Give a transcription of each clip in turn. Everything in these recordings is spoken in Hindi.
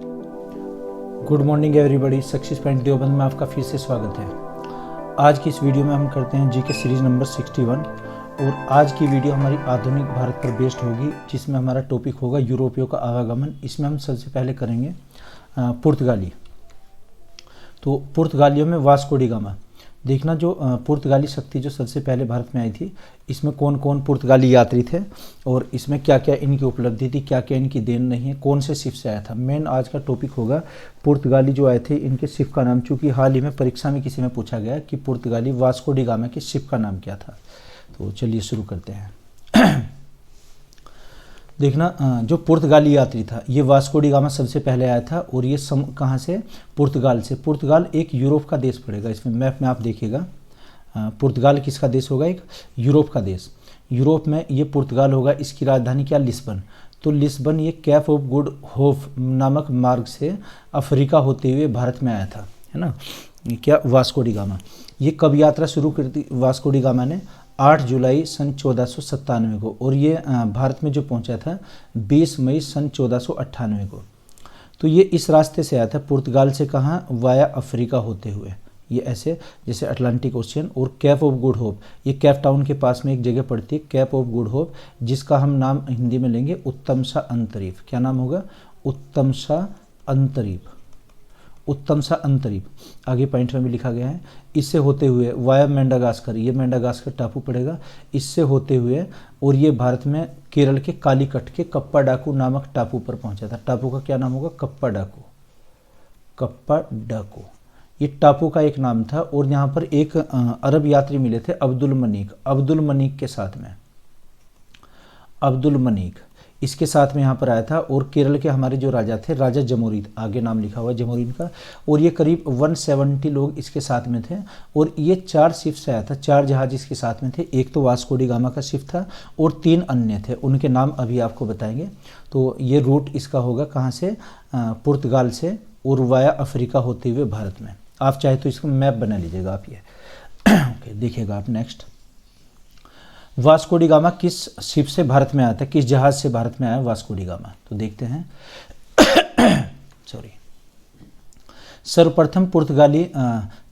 Good morning everybody. Success point Deoband में आपका फिर से स्वागत है। आज की इस वीडियो में हम करते हैं जीके सीरीज नंबर 61 और आज की वीडियो हमारी आधुनिक भारत पर बेस्ड होगी, जिसमें हमारा टॉपिक होगा यूरोपियों का आवागमन। इसमें हम सबसे पहले करेंगे पुर्तगाली। तो पुर्तगालियों में वास्को डी गामा। देखना, जो पुर्तगाली शक्ति जो सबसे पहले भारत में आई थी, इसमें कौन कौन पुर्तगाली यात्री थे और इसमें क्या क्या इनकी उपलब्धि थी, क्या क्या इनकी देन नहीं है, कौन से शिप से आया था। मेन आज का टॉपिक होगा पुर्तगाली जो आए थे, इनके शिप का नाम। चूँकि हाल ही में परीक्षा में किसी में पूछा गया कि पुर्तगाली वास्को डी गामा के शिप का नाम क्या था। तो चलिए शुरू करते हैं। देखना, जो पुर्तगाली यात्री था, ये वास्को डी गामा सबसे पहले आया था और ये कहाँ से? पुर्तगाल से। पुर्तगाल एक यूरोप का देश पड़ेगा। इसमें मैप में आप देखिएगा, पुर्तगाल किसका देश होगा? एक यूरोप का देश। यूरोप में ये पुर्तगाल होगा। इसकी राजधानी क्या? लिस्बन। तो लिस्बन ये कैप ऑफ गुड होप नामक मार्ग से अफ्रीका होते हुए भारत में आया था, है ना। ये क्या? Vasco D gamma. ये कब यात्रा शुरू कर दी वास्को डी गामा ने? 8 जुलाई सन 1497 को, और ये भारत में जो पहुंचा था 20 मई सन 1498 को। तो ये इस रास्ते से आया था, पुर्तगाल से। कहाँ? वाया अफ्रीका होते हुए। ये ऐसे जैसे अटलांटिक ओशियन। और कैप ऑफ गुड होप, ये कैप टाउन के पास में एक जगह पड़ती है, कैप ऑफ गुड होप, जिसका हम नाम हिंदी में लेंगे उत्तम सा अंतरीप। क्या नाम होगा? उत्तम सा अंतरीप। उत्तम सा अंतरीप आगे पॉइंट में भी लिखा गया है। इससे होते हुए वाया मेडागास्कर, ये मेडागास्कर टापू पड़ेगा, इससे होते हुए, और ये भारत में केरल के कालीकट के कप्पा डाकू नामक टापू पर पहुंचा था। टापू का क्या नाम होगा? कप्पा डाकू। कप्पा डाकू ये टापू का एक नाम था। और यहाँ पर एक अरब यात्री मिले थे, अब्दुल मनीक। अब्दुल मनीक के साथ में, अब्दुल मनीक इसके साथ में यहाँ पर आया था। और केरल के हमारे जो राजा थे, राजा जमोरीन, आगे नाम लिखा हुआ है जमोरीन का। और ये करीब 170 लोग इसके साथ में थे। और ये 4 शिप से आया था, 4 जहाज इसके साथ में थे। एक तो वास्को डी गामा का शिप था और 3 अन्य थे, उनके नाम अभी आपको बताएंगे। तो ये रूट इसका होगा कहाँ से? पुर्तगाल से और वाया अफ्रीका होते हुए भारत में। आप चाहे तो इसका मैप बना लीजिएगा आप ये। ओके, देखिएगा आप नेक्स्ट। वास्को डी गामा किस शिप से भारत में आया था? किस जहाज से भारत में आया वास्को डी गामा? तो देखते हैं। सॉरी। सर्वप्रथम पुर्तगाली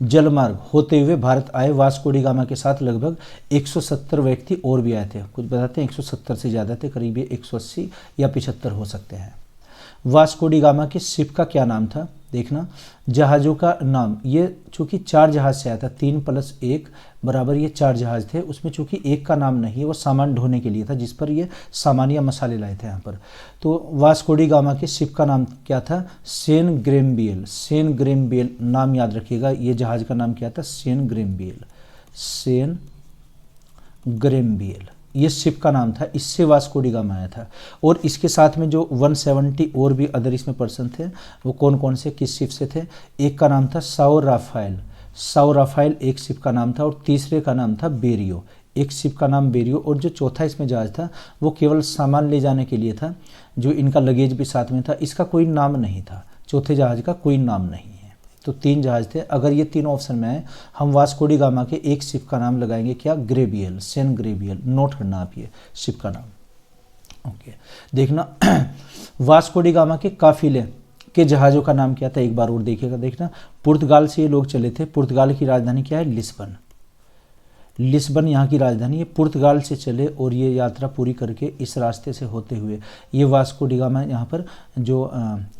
जलमार्ग होते हुए भारत आए वास्को डी गामा के साथ लगभग 170 व्यक्ति और भी आए थे। कुछ बताते हैं 170 से ज़्यादा थे, करीब 180 या 75 हो सकते हैं। वास्को डी गामा के शिप का क्या नाम था? देखना, जहाज़ों का नाम, ये चूँकि 4 जहाज से आया था, 3 + 1 बराबर ये 4 जहाज थे। उसमें चूँकि एक का नाम नहीं है, वो सामान ढोने के लिए था, जिस पर ये सामान या मसाले लाए थे यहाँ पर। तो वास्को डी गामा के शिप का नाम क्या था? सेन ग्रेम्बियल। सेन ग्रेम्बियल नाम याद रखिएगा। ये जहाज का नाम क्या था? सेन ग्रेम्बियल। सेन ग्रेम्बियल ये शिप का नाम था। इससे वास्को डी गामा आया था। और इसके साथ में जो 170 और भी अदर इसमें पर्सन थे, वो कौन कौन से, किस शिप से थे? एक का नाम था साओ राफाइल। साओ राफाइल एक शिप का नाम था। और तीसरे का नाम था बेरियो। एक शिप का नाम बेरियो। और जो चौथा इसमें जहाज था, वो केवल सामान ले जाने के लिए था, जो इनका लगेज भी साथ में था। इसका कोई नाम नहीं था, चौथे जहाज का कोई नाम नहीं है। तो 3 जहाज थे। अगर ये 3 ऑप्शन में है, हम वास्को डी गामा के एक शिप का नाम लगाएंगे, क्या? ग्रेबियल। सेन ग्रेबियल। नोट करना आप ये शिप का नाम। ओके, देखना, वास्को डी गामा के काफिले के जहाज़ों का नाम क्या था? एक बार और देखिएगा। देखना, पुर्तगाल से ये लोग चले थे। पुर्तगाल की राजधानी क्या है? लिस्बन। लिस्बन यहाँ की राजधानी है। पुर्तगाल से चले और ये यात्रा पूरी करके इस रास्ते से होते हुए ये वास्को डी गामा यहाँ पर जो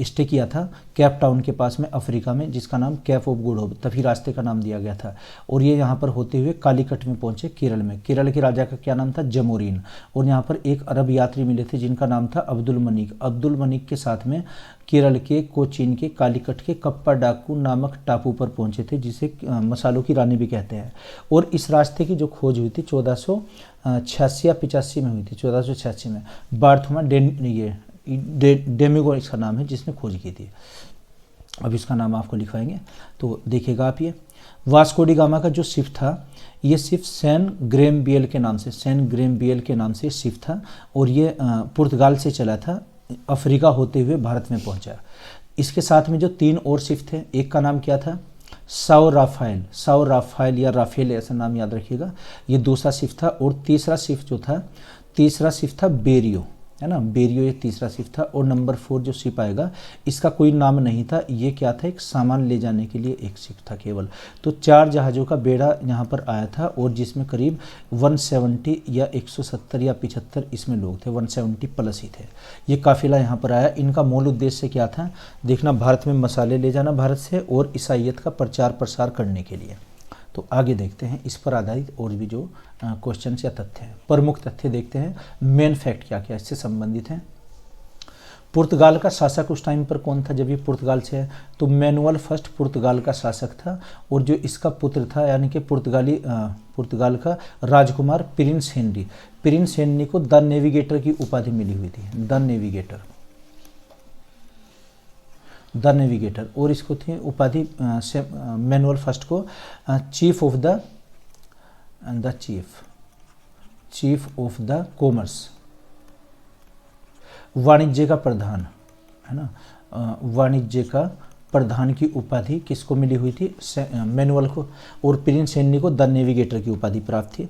स्टे किया था कैप टाउन के पास में अफ्रीका में, जिसका नाम कैप ऑफ गुड होप, तभी रास्ते का नाम दिया गया था। और ये यहाँ पर होते हुए कालीकट में पहुँचे, केरल में। केरल के राजा का क्या नाम था? जमोरीन। और यहाँ पर एक अरब यात्री मिले थे, जिनका नाम था अब्दुल मनीक। अब्दुल मनीक के साथ में केरल के कोचीन के कालीकट के कप्पा डाकू नामक टापू पर पहुंचे थे, जिसे मसालों की रानी भी कहते हैं। और इस रास्ते की जो खोज हुई थी 1486 या 85 में हुई थी। 1486 में बार्थोमा डेमिगो इसका नाम है, जिसने खोज की थी। अब इसका नाम आपको लिखवाएंगे, तो देखिएगा आप ये। वास्को डी गामा का जो शिप था, ये शिप सेन ग्रेम्बियल के नाम से, सेन ग्रेम्बियल के नाम से शिप था। और ये पुर्तगाल से चला था, अफ्रीका होते हुए भारत में पहुंचा। इसके साथ में जो 3 और शिप थे, एक का नाम क्या था? Sao Rafael. साओ राफाइल या राफेल ऐसा नाम याद रखिएगा। ये दूसरा शिप था। और तीसरा शिप जो था, तीसरा शिप था बेरियो। है ना, बेरियो ये तीसरा शिप था। और नंबर 4 जो शिप आएगा इसका कोई नाम नहीं था, ये क्या था, एक सामान ले जाने के लिए एक शिप था केवल। तो 4 जहाज़ों का बेड़ा यहाँ पर आया था और जिसमें करीब 170 या 170 या 75 इसमें लोग थे, 170 प्लस ही थे। ये काफिला यहाँ पर आया। इनका मूल उद्देश्य क्या था, देखना, भारत में मसाले ले जाना भारत से और ईसाइयत का प्रचार प्रसार करने के लिए। तो आगे देखते हैं इस पर आधारित और भी जो क्वेश्चन या तथ्य हैं, प्रमुख तथ्य देखते हैं, मेन फैक्ट क्या क्या इससे संबंधित हैं। पुर्तगाल का शासक उस टाइम पर कौन था जब ये पुर्तगाल से है, तो मैनुअल फर्स्ट पुर्तगाल का शासक था और जो इसका पुत्र था यानी कि पुर्तगाल का राजकुमार प्रिंस हेनरी को द नेविगेटर की उपाधि मिली हुई थी, द नेविगेटर। और इसको थी उपाधि मैनुअल फर्स्ट को चीफ ऑफ द कॉमर्स, वाणिज्य का प्रधान, है ना, वाणिज्य का प्रधान की उपाधि किसको मिली हुई थी, मैनुअल को। और प्रिंस हेनरी को द नेविगेटर की उपाधि प्राप्त थी।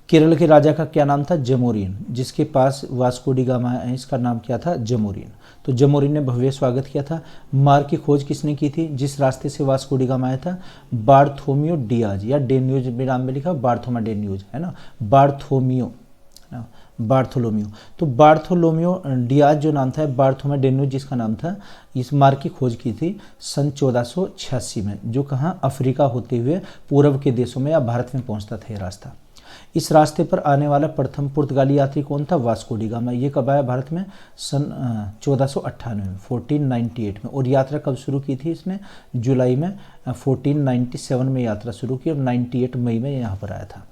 केरल के राजा का क्या नाम था, जमोरिन, जिसके पास वास्को डी गामा है इसका नाम क्या था, जमोरिन। तो जमोरिन ने भव्य स्वागत किया था। मार्ग की खोज किसने की थी, जिस रास्ते से वास्को डी गामा आया था, बार्थोमियो डियाज या डेन्यूज भी नाम में लिखा, बार्थोमा डेन्यूज, है ना, बार्थोलोमियो। तो बार्थोलोमियो डियाज जो नाम था, बार्थोमा डेन्यूज जिसका नाम था, इस मार्ग की खोज की थी सन 1486 में, जो कहाँ, अफ्रीका होते हुए पूर्व के देशों में या भारत में पहुंचता था ये रास्ता। इस रास्ते पर आने वाला प्रथम पुर्तगाली यात्री कौन था, वास्को डी गामा। ये कब आया भारत में, सन 1498 में, 1498 में। और यात्रा कब शुरू की थी इसने, जुलाई में 1497 में यात्रा शुरू की और 98 मई में यहाँ पर आया था।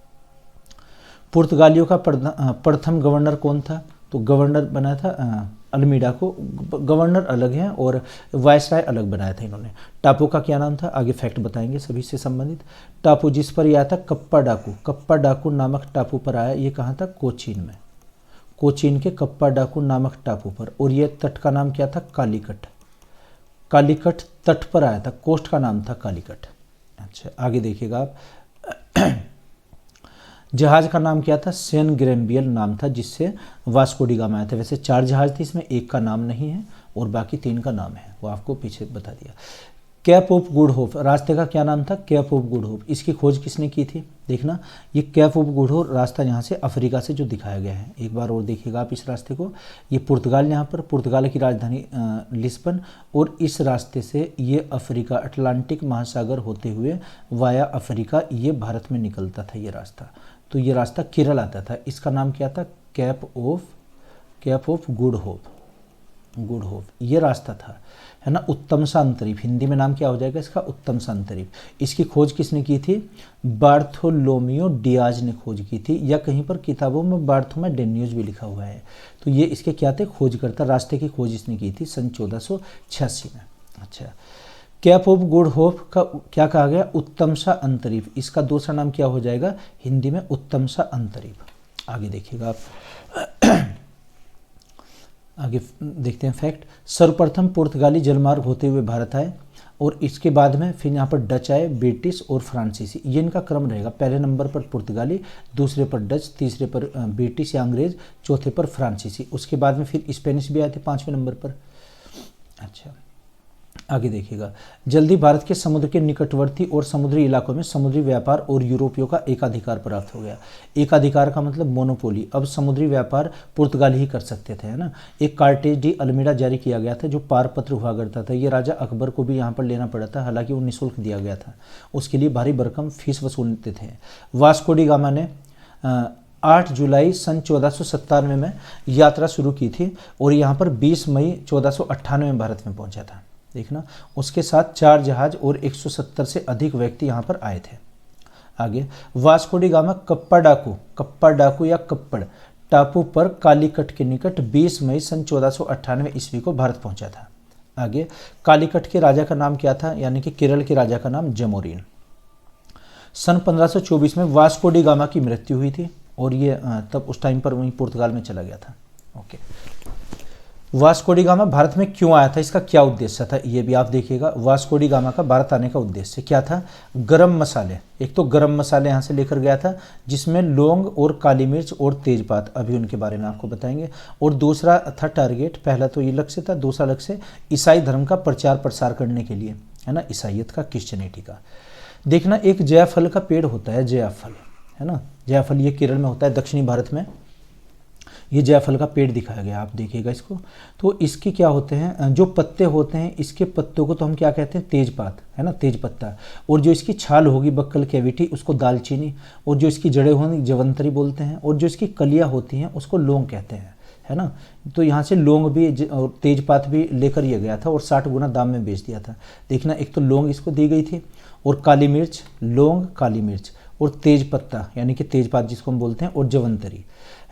पुर्तगालियों का प्रथम गवर्नर कौन था, तो गवर्नर बनाया था अल्मीडा को, गवर्नर अलग हैं और वायसराय अलग बनाया था इन्होंने। टापू का क्या नाम था, आगे फैक्ट बताएंगे सभी से संबंधित। टापू जिस पर यह आया था, कप्पा डाकू नामक टापू पर आया। ये कहाँ था, कोचीन में, कोचीन के कप्पा डाकू नामक टापू पर। और ये तट का नाम क्या था, कालीकट तट पर आया था, कोस्ट का नाम था कालीकट। अच्छा आगे देखिएगा आप। जहाज का नाम क्या था, सेन ग्रेम्बियल नाम था जिससे वास्को डी गामा आया था। वैसे 4 जहाज थे, इसमें एक का नाम नहीं है और बाकी 3 का नाम है, वो आपको पीछे बता दिया। कैप ऑफ गुड होप, रास्ते का क्या नाम था, कैप ऑफ गुड होप। इसकी खोज किसने की थी, देखना, ये कैप ऑफ गुड होप रास्ता यहाँ से अफ्रीका से जो दिखाया गया है, एक बार और देखिएगा आप इस रास्ते को। ये पुर्तगाल, यहाँ पर पुर्तगाल की राजधानी लिस्बन, और इस रास्ते से ये अफ्रीका, अटलांटिक महासागर होते हुए वाया अफ्रीका ये भारत में निकलता था ये रास्ता। तो ये रास्ता केरल आता था, इसका नाम क्या था, कैप ऑफ गुड होप ये रास्ता था, है ना। उत्तम सा अंतरीप, हिंदी में नाम क्या हो जाएगा इसका, उत्तम सा अंतरीप। इसकी खोज किसने की थी, बार्थोलोमियो डियाज ने खोज की थी, या कहीं पर किताबों में बार्थोमा डेन्यूज भी लिखा हुआ है। तो ये इसके क्या थे, खोजकर्ता, रास्ते की खोज इसने की थी सन 1486 में। अच्छा, कैप ऑफ गुड होप का क्या कहा गया, उत्तम सा अंतरीप। इसका दूसरा नाम क्या हो जाएगा हिंदी में, उत्तम सा अंतरीप। आगे देखिएगा आप। आगे देखते हैं फैक्ट। सर्वप्रथम पुर्तगाली जलमार्ग होते हुए भारत आए और इसके बाद में फिर यहाँ पर डच आए, ब्रिटिश और फ्रांसीसी, ये इनका क्रम रहेगा। पहले नंबर पर पुर्तगाली, दूसरे पर डच, तीसरे पर ब्रिटिश या अंग्रेज, चौथे पर फ्रांसीसी। उसके बाद में फिर स्पेनिश भी आए थे 5वें नंबर पर। अच्छा आगे देखिएगा। जल्दी भारत के समुद्र के निकटवर्ती और समुद्री इलाकों में समुद्री व्यापार और यूरोपियों का एकाधिकार प्राप्त हो गया। एकाधिकार का मतलब मोनोपोली, अब समुद्री व्यापार पुर्तगाली ही कर सकते थे, है ना। एक कार्टेज डी अल्मीडा जारी किया गया था जो पारपत्र हुआ करता था। ये राजा अकबर को भी यहाँ पर लेना पड़ा था, हालांकि वो निःशुल्क दिया गया था, उसके लिए भारी भरकम फीस वसूलते थे। वास्को डी गामा ने 8 जुलाई सन 1497 में यात्रा शुरू की थी और यहाँ पर 20 मई 1498 में भारत में पहुँचा था। देखना, उसके साथ 4 जहाज और 170 से अधिक व्यक्ति यहाँ पर आए थे। आगे, वास्को डी गामा कप्पा डाकू या कप्पड़ टापू पर कालीकट के निकट 20 मई सन 1498 ईस्वी को भारत पहुंचा था। आगे, कालीकट के राजा का नाम क्या था, यानी कि केरल के राजा का नाम जमोरिन। सन 1524 में वास्को डी गामा की मृत्यु हुई थी और ये तब उस टाइम पर वहीं पुर्तगाल में चला गया था। Okay, Vasco D gamma Bharat में क्यों आया था, इसका क्या उद्देश्य था, ये भी आप देखिएगा। वास्को डी गामा का भारत आने का उद्देश्य क्या था, गरम मसाले, एक तो गरम मसाले यहाँ से लेकर गया था जिसमें लौंग और काली मिर्च और तेजपात, अभी उनके बारे में आपको बताएंगे। और दूसरा था टारगेट, पहला तो ये लक्ष्य था, दूसरा लक्ष्य ईसाई धर्म का प्रचार प्रसार करने के लिए, है ना, ईसाइयत का, क्रिश्चियनिटी का। देखना एक जायफल का पेड़ होता है, जायफल, है ना, जायफल ये केरल में होता है, दक्षिणी भारत में ये जायफल का पेड़ दिखाया गया, आप देखिएगा इसको। तो इसके क्या होते हैं, जो पत्ते होते हैं, इसके पत्तों को तो हम क्या कहते हैं, तेजपात, है ना, तेज पत्ता। और जो इसकी छाल होगी, बक्कल कैविटी, उसको दालचीनी। और जो इसकी जड़ें होंगी, जवंतरी बोलते हैं। और जो इसकी कलियाँ होती हैं उसको लौंग कहते हैं, है ना। तो यहाँ से लौंग भी और तेजपात भी लेकर ये गया था और 60 गुना दाम में बेच दिया था। देखना, एक तो लौंग इसको दी गई थी, और काली मिर्च, लौंग, काली मिर्च, और तेज पत्ता यानी कि तेजपात जिसको हम बोलते हैं, और जवंतरी,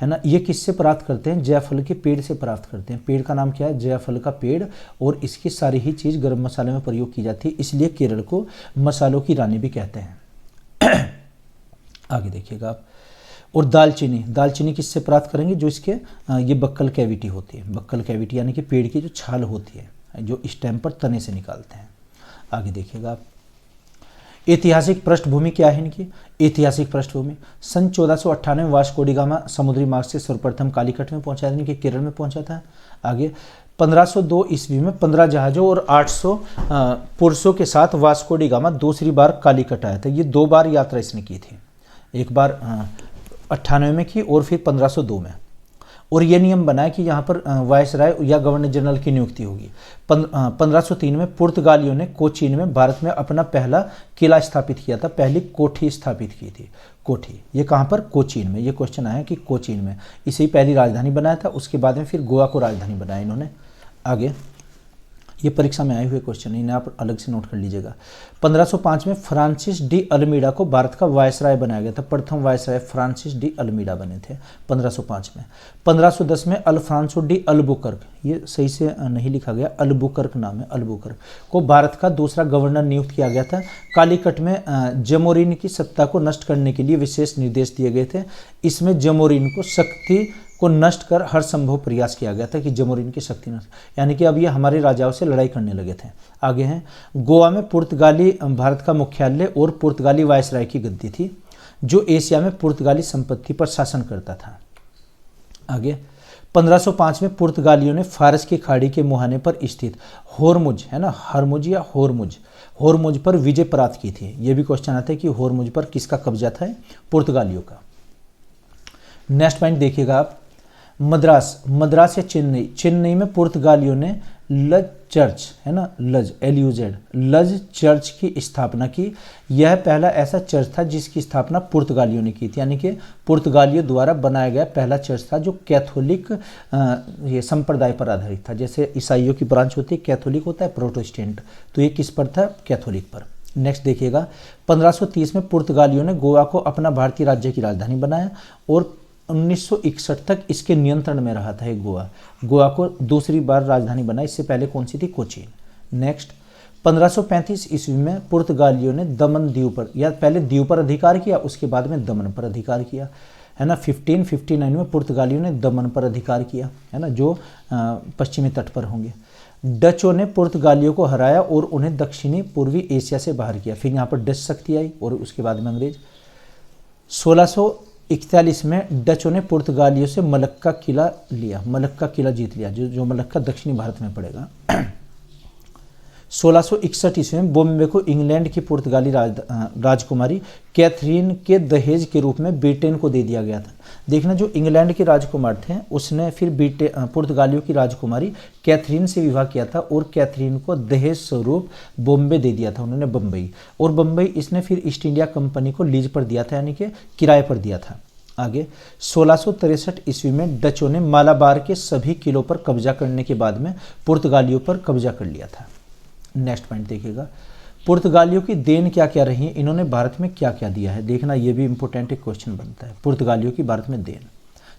है ना। ये किससे प्राप्त करते हैं, जायफल के पेड़ से प्राप्त करते हैं। पेड़ का नाम क्या है, जायफल का पेड़। और इसकी सारी ही चीज़ गर्म मसाले में प्रयोग की जाती है, इसलिए केरल को मसालों की रानी भी कहते हैं। आगे देखिएगा आप। और दालचीनी, दालचीनी किससे प्राप्त करेंगे, जो इसके ये बक्कल कैविटी होती है, बक्कल कैविटी यानी कि पेड़ की जो छाल होती है, जो स्टेम पर तने से निकालते हैं। आगे देखिएगा आप। ऐतिहासिक पृष्ठभूमि क्या है इनकी, ऐतिहासिक पृष्ठभूमि सन 1498 में वास्को डी गामा समुद्री मार्ग से सर्वप्रथम कालीकट में पहुंचा, यानी कि केरल में पहुंचा था। आगे 1502 ईस्वी में 15 जहाज़ों और 800 पुरुषों के साथ वास्को डी गामा दूसरी बार कालीकट आया था। ये 2 बार यात्रा इसने की थी, एक बार 98 में की और फिर 1502 में। और ये नियम बनाया कि यहाँ पर वायसराय या गवर्नर जनरल की नियुक्ति होगी। 1503 में पुर्तगालियों ने कोचीन में भारत में अपना पहला किला स्थापित किया था, पहली कोठी स्थापित की थी। कोठी ये कहाँ पर, कोचीन में। ये क्वेश्चन आया कि कोचीन में, इसे ही पहली राजधानी बनाया था। उसके बाद में फिर गोवा को राजधानी बनाया इन्होंने। आगे ये परीक्षा में आए हुए क्वेश्चन, इन्हें आप अलग से नोट कर लीजिएगा। 1505 में फ्रांसिस डी अल्मीडा को भारत का वायसराय बनाया गया था। प्रथम वायसराय फ्रांसिस डी अल्मीडा बने थे 1505 में। 1510 में अल्फ्रांसो डी अल्बुकर्क, ये सही से नहीं लिखा गया, अल्बुकर्क नाम है, अल्बुकर्क को भारत का दूसरा गवर्नर नियुक्त किया गया था। कालीकट में जमोरिन की सत्ता को नष्ट करने के लिए विशेष निर्देश दिए गए थे। इसमें जमोरिन को शक्ति को नष्ट कर हर संभव प्रयास किया गया था कि जमोरिन की शक्ति नष्ट, यानी कि अब ये हमारे राजाओं से लड़ाई करने लगे थे। आगे हैं, गोवा में पुर्तगाली भारत का मुख्यालय और पुर्तगाली वायसराय की गद्दी थी, जो एशिया में पुर्तगाली संपत्ति पर शासन करता था। आगे 1505 में पुर्तगालियों ने फारस की खाड़ी के मुहाने पर स्थित होर्मुज, है ना, हरमुज या होर्मुज पर विजय प्राप्त की थी। यह भी क्वेश्चन आता है कि होर्मुज पर किसका कब्जा था, पुर्तगालियों का। नेक्स्ट पॉइंट देखिएगा आप, मद्रास या चेन्नई में पुर्तगालियों ने लज चर्च, है ना, लज चर्च की स्थापना की। यह पहला ऐसा चर्च था जिसकी स्थापना पुर्तगालियों ने की थी, यानी कि पुर्तगालियों द्वारा बनाया गया पहला चर्च था जो कैथोलिक ये संप्रदाय पर आधारित था। जैसे ईसाइयों की ब्रांच होती है, कैथोलिक होता है, प्रोटेस्टेंट, तो ये किस पर था, कैथोलिक पर। नेक्स्ट देखिएगा, 1530 में पुर्तगालियों ने गोवा को अपना भारतीय राज्य की राजधानी बनाया और 1961 तक इसके नियंत्रण में रहा था। एक गोवा को दूसरी बार राजधानी बनाई, इससे पहले कौन सी थी, कोचीन। नेक्स्ट 1535 ईस्वी में पुर्तगालियों ने दमन द्वीप पर, या पहले द्वीप पर अधिकार किया, उसके बाद में दमन पर अधिकार किया, है ना। 1559 में पुर्तगालियों ने दमन पर अधिकार किया, है ना, जो पश्चिमी तट पर होंगे। डचों ने पुर्तगालियों को हराया और उन्हें दक्षिणी पूर्वी एशिया से बाहर किया। फिर यहाँ पर डच शक्ति आई और उसके बाद में अंग्रेज। 1641 में डचों ने पुर्तगालियों से मलक्का किला लिया, मलक्का किला जीत लिया, जो मलक्का दक्षिणी भारत में पड़ेगा। 1661 ईस्वी में बॉम्बे को इंग्लैंड की पुर्तगाली राजकुमारी कैथरीन के दहेज के रूप में ब्रिटेन को दे दिया गया था। देखना, जो इंग्लैंड के राजकुमार थे उसने फिर पुर्तगालियों की राजकुमारी कैथरीन से विवाह किया था और कैथरीन को दहेज स्वरूप बॉम्बे दे दिया था उन्होंने, बम्बई। और बम्बई इसने फिर ईस्ट इंडिया कंपनी को लीज पर दिया था, यानी कि किराए पर दिया था। आगे 1663 ईस्वी में डचों ने मालाबार के सभी किलों पर कब्जा करने के बाद में पुर्तगालियों पर कब्जा कर लिया था। नेक्स्ट पॉइंट देखिएगा, पुर्तगालियों की देन क्या क्या रही है, इन्होंने भारत में क्या क्या दिया है। देखना, ये भी इंपॉर्टेंट एक क्वेश्चन बनता है, पुर्तगालियों की भारत में देन।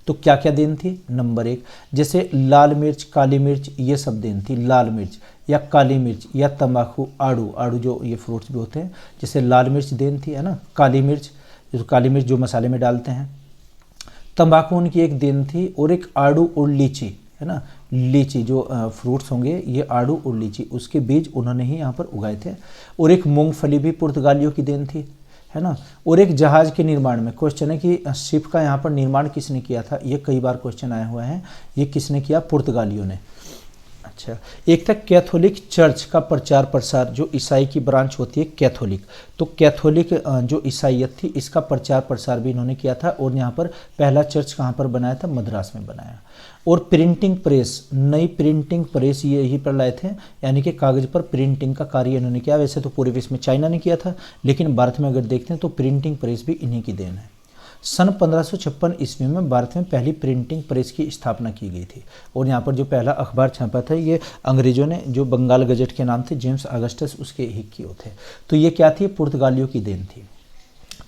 तो क्या क्या देन थी, नंबर 1, जैसे लाल मिर्च, काली मिर्च, ये सब देन थी। लाल मिर्च या काली मिर्च या तंबाकू, आड़ू जो ये फ्रूट्स भी होते हैं, जैसे लाल मिर्च देन थी, है ना। काली मिर्च जो मसाले में डालते हैं। तंबाकू उनकी एक देन थी, और एक आड़ू और लीची, है ना, लीची जो फ्रूट्स होंगे, ये आड़ू और लीची, उसके बीज उन्होंने ही यहाँ पर उगाए थे। और एक मूंगफली भी पुर्तगालियों की देन थी, है ना। और एक जहाज के निर्माण में क्वेश्चन है कि शिप का यहाँ पर निर्माण किसने किया था, ये कई बार क्वेश्चन आया हुआ है। ये किसने किया, पुर्तगालियों ने। अच्छा, एक था कैथोलिक चर्च का प्रचार प्रसार, जो ईसाई की ब्रांच होती है कैथोलिक, तो कैथोलिक जो ईसाईयत थी इसका प्रचार प्रसार भी इन्होंने किया था। और यहाँ पर पहला चर्च कहाँ पर बनाया था, मद्रास में बनाया। और प्रिंटिंग प्रेस, नई प्रिंटिंग प्रेस ये यही पर लाए थे, यानी कि कागज पर प्रिंटिंग का कार्य इन्होंने किया। वैसे तो पूरे विश्व में चाइना ने किया था, लेकिन भारत में अगर देखते हैं तो प्रिंटिंग प्रेस भी इन्हीं की देन है। सन 1556 ईस्वी में भारत में पहली प्रिंटिंग प्रेस की स्थापना की गई थी। और यहाँ पर जो पहला अखबार छपा था ये अंग्रेजों ने, जो बंगाल गजट के नाम थे, जेम्स अगस्टस, उसके ही किए थे। तो ये क्या थी, पुर्तगालियों की देन थी।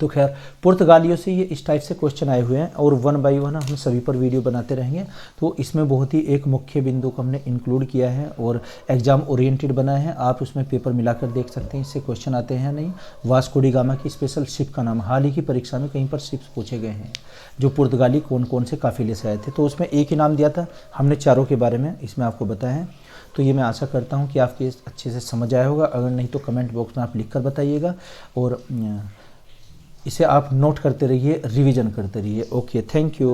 तो खैर पुर्तगालियों से ये इस टाइप से क्वेश्चन आए हुए हैं, और वन बाय वन हम सभी पर वीडियो बनाते रहेंगे। तो इसमें बहुत ही एक मुख्य बिंदु को हमने इंक्लूड किया है और एग्जाम ओरिएंटेड बना है। आप उसमें पेपर मिलाकर देख सकते हैं इससे क्वेश्चन आते हैं नहीं। वास्को डी गामा की स्पेशल शिप का नाम, हाल ही की परीक्षा में कहीं पर शिप्स पूछे गए हैं जो पुर्तगाली कौन कौन से काफिले से आए थे। तो उसमें एक ही नाम दिया था हमने, चारों के बारे में इसमें आपको बताया है। तो ये मैं आशा करता हूँ कि आपके अच्छे से समझ आया होगा। अगर नहीं तो कमेंट बॉक्स में आप लिख कर बताइएगा, और इसे आप नोट करते रहिए, रिवीजन करते रहिए। Okay, thank you.